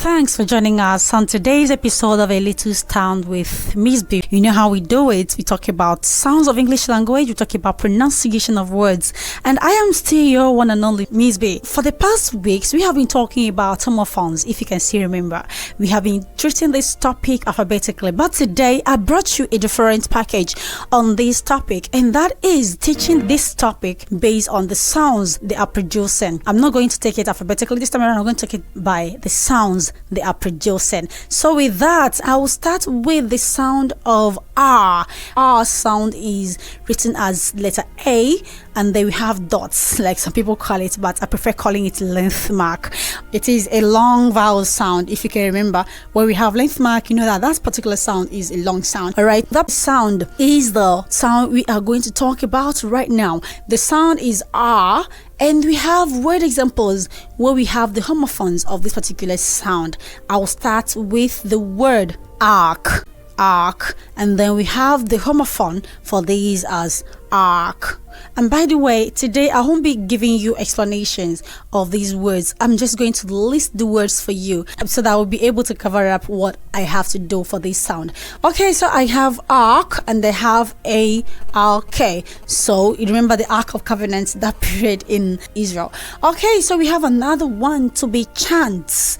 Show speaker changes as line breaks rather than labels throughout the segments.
Thanks for joining us on today's episode of A Little Sound with Miss B. You know how we do it. We talk about sounds of English language. We talk about pronunciation of words. And I am still your one and only Miss B. For the past weeks, we have been talking about homophones, if you can still remember. We have been treating this topic alphabetically. But today, I brought you a different package on this topic. And that is teaching this topic based on the sounds they are producing. I'm not going to take it alphabetically this time around. I'm going to take it by the sounds they are producing. So with that, I will start with the sound of R. R sound is written as letter A, and then we have dots, like some people call it, but I prefer calling it length mark. It is a long vowel sound. If you can remember, when we have length mark, you know that particular sound is a long sound. All right, that sound is the sound we are going to talk about right now. The sound is R. And we have word examples where we have the homophones of this particular sound. I'll start with the word arc, and then we have the homophone for these as arc. And by the way, today I won't be giving you explanations of these words. I'm just going to list the words for you so that I will be able to cover up what I have to do for this sound. Okay, so I have ark and they have A-R-K. So you remember the Ark of Covenant, that period in Israel. Okay, so we have another one to be chance.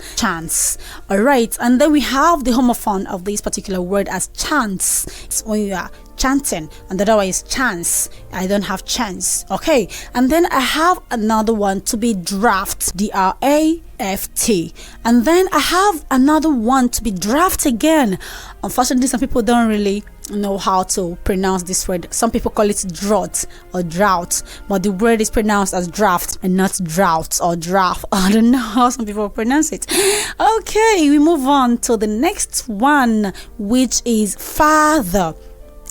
All right, and then we have the homophone of this particular word as chance. It's when you are chanting, and the other one is chance. I don't have chance. Okay, and then I have another one to be draft, D-R-A-F-T, and then I have another one to be draft again. Unfortunately, some people don't really know how to pronounce this word. Some people call it drought or drought, but the word is pronounced as draft and not drought or draft. I don't know how some people pronounce it. Okay, we move on to the next one, which is father.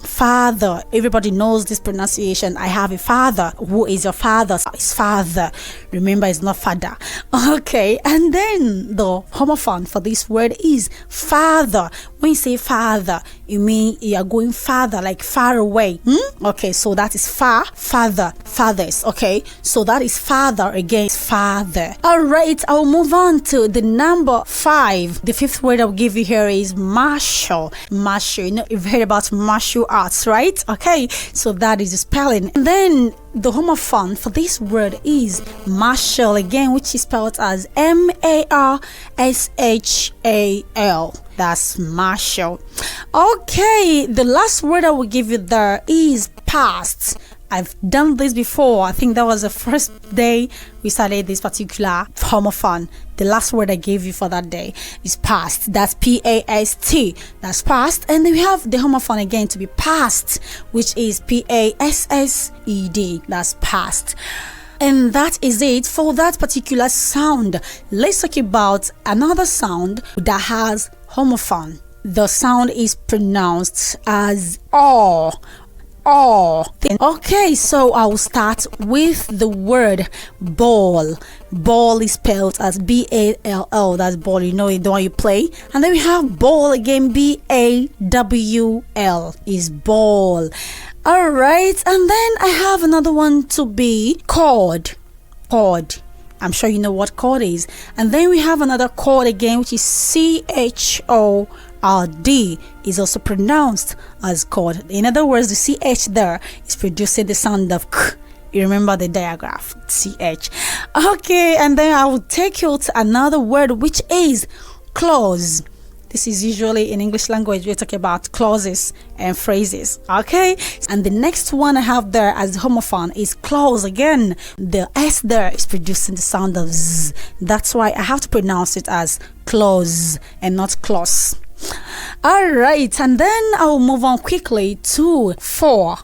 Father, everybody knows this pronunciation. I have a father. Who is your father? It's father. Remember, it's not father. Okay, and then the homophone for this word is father. When you say father, you mean you are going farther, like far away. Okay, so that is far, father, fathers. Okay, so that is father again, father. All right, I'll move on to the number 5. The 5th word I'll give you here is martial. Martial, you know, you've heard about martial arts, right? Okay, so that is the spelling. And then the homophone for this word is martial again, which is spelled as M-A-R-S-H-A-L. That's martial. Okay, the last word I will give you there is past. I've done this before. I think that was the first day we started this particular homophone. The last word I gave you for that day is past. That's P-A-S-T. That's past. And then we have the homophone again to be past, which is P-A-S-S-E-D. That's past. And that is it for that particular sound. Let's talk about another sound that has homophone. The sound is pronounced as O. Okay, so I will start with the word ball. Ball is spelled as B-A-L-L. That's ball, you know it, the one you play. And then we have ball again, B-A-W-L is ball. All right, and then I have another one to be chord. I'm sure you know what chord is. And then we have another chord again, which is C-H-O-R-D, is also pronounced as chord. In other words, the CH there is producing the sound of K. You remember the diagram, CH. Okay, and then I will take you to another word, which is clause. This is usually in English language, we're talking about clauses and phrases. Okay, and the next one I have there as the homophone is clause again. The S there is producing the sound of Z. That's why I have to pronounce it as clause and not clause. All right, and then I'll move on quickly to for.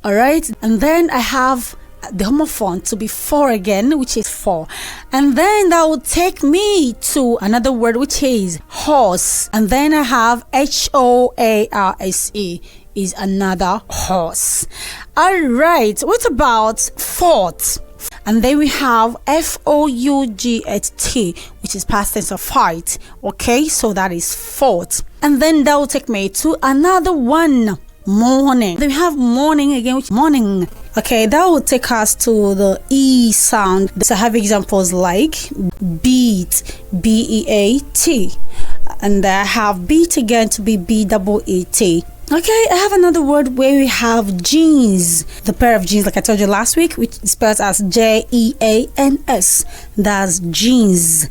All right, and then I have the homophone to be for again, which is for, and then that will take me to another word, which is horse, and then I have H-O-A-R-S-E is another horse. All right, what about fought? And then we have F-O-U-G-H-T, which is past tense of fight. Okay, so that is fought. And then that will take me to another one, morning. Then we have morning again, which morning Okay, that will take us to the E sound. So I have examples like beat, B-E-A-T. And I have beat again to be B-E-E-T. Okay, I have another word where we have jeans. The pair of jeans, like I told you last week, which is spelled as J-E-A-N-S. That's jeans.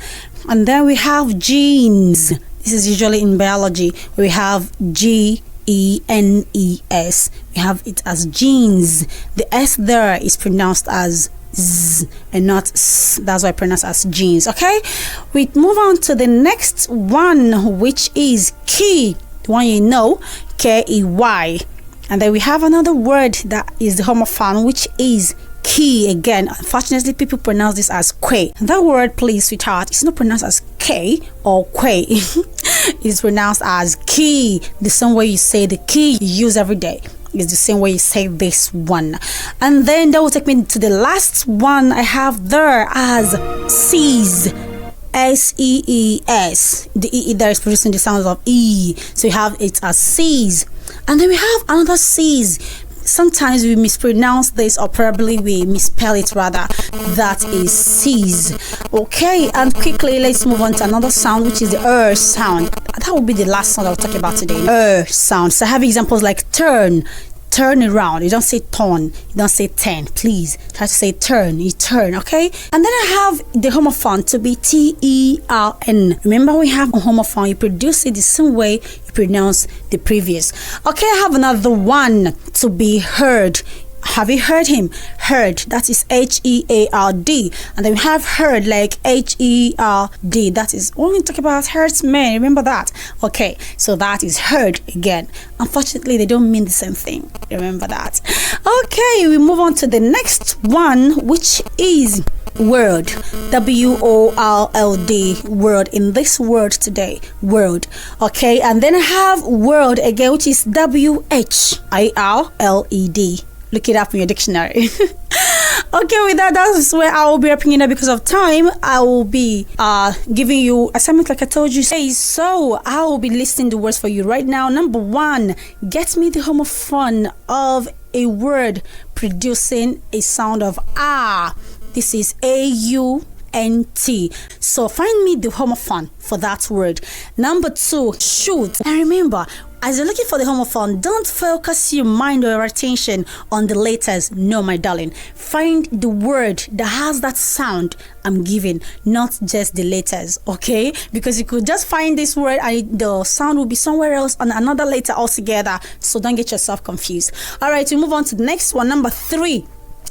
And then we have genes. This is usually in biology. We have G-E-N-E-S. We have it as genes. The S there is pronounced as Z and not S. That's why I pronounce as jeans. Okay, we move on to the next one, which is key. The one you know, K-E-Y. And then we have another word that is the homophone, which is key again. Unfortunately, people pronounce this as kwe. And that word, please, sweetheart, it's not pronounced as K or kwe. It's pronounced as key. The same way you say the key you use every day is the same way you say this one. And then that will take me to the last one I have there as sees. S-E-E-S. The E there is producing the sounds of E. So you have it as sees. And then we have another sees. Sometimes we mispronounce this, or probably we misspell it rather. That is sees. Okay, and quickly let's move on to another sound, which is the sound. That will be the last sound I'll talk about today. Sound. So I have examples like turn around. You don't say turn, you don't say turn. Please try to say turn. You turn. Okay, and then I have the homophone to be T-E-R-N. Remember, we have a homophone, you produce it the same way you pronounce the previous. Okay, I have another one to be heard. Have you heard him? Heard. That is H-E-A-R-D. And then we have heard like H-E-R-D. That is when we talk about herdsmen. Remember that? Okay, so that is heard again. Unfortunately, they don't mean the same thing. Remember that. Okay, we move on to the next one, which is word. W-O-R-L-D. Word. In this word today, word. Okay, and then I have word again, which is W-H-I-R-L-E-D. Look it up in your dictionary. Okay, with that, that's where I will be wrapping it up because of time. I will be giving you assignment like I told you. So I will be listing the words for you right now. Number one, get me the homophone of a word producing a sound of ah. This is A-U-N-T. So find me the homophone for that word. Number two, shoot. And remember, as you're looking for the homophone, don't focus your mind or your attention on the letters. No, my darling. Find the word that has that sound I'm giving, not just the letters, okay? Because you could just find this word and the sound will be somewhere else on another letter altogether. So don't get yourself confused. All right, we move on to the next one. Number three,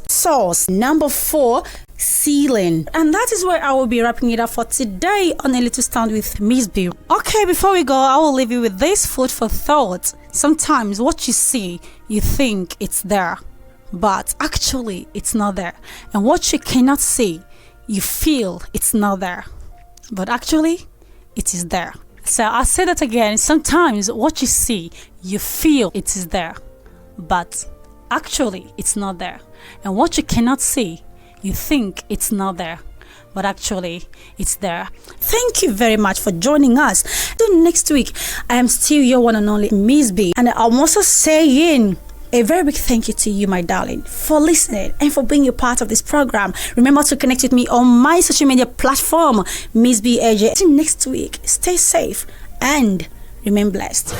source. Number four, ceiling. And that is where I will be wrapping it up for today on A Little Sound with Miss B. Okay, before we go, I will leave you with this food for thought. Sometimes what you see, you think it's there, but actually it's not there. And what you cannot see, you feel it's not there, but actually it is there. So I'll say that again. Sometimes what you see, you feel it is there, but actually it's not there. And what you cannot see, you think it's not there, but actually it's there. Thank you very much for joining us. Till next week, I am still your one and only Miss B, and I'm also saying a very big thank you to you, my darling, for listening and for being a part of this program. Remember to connect with me on my social media platform, Miss B AJ. Till next week, stay safe and remain blessed.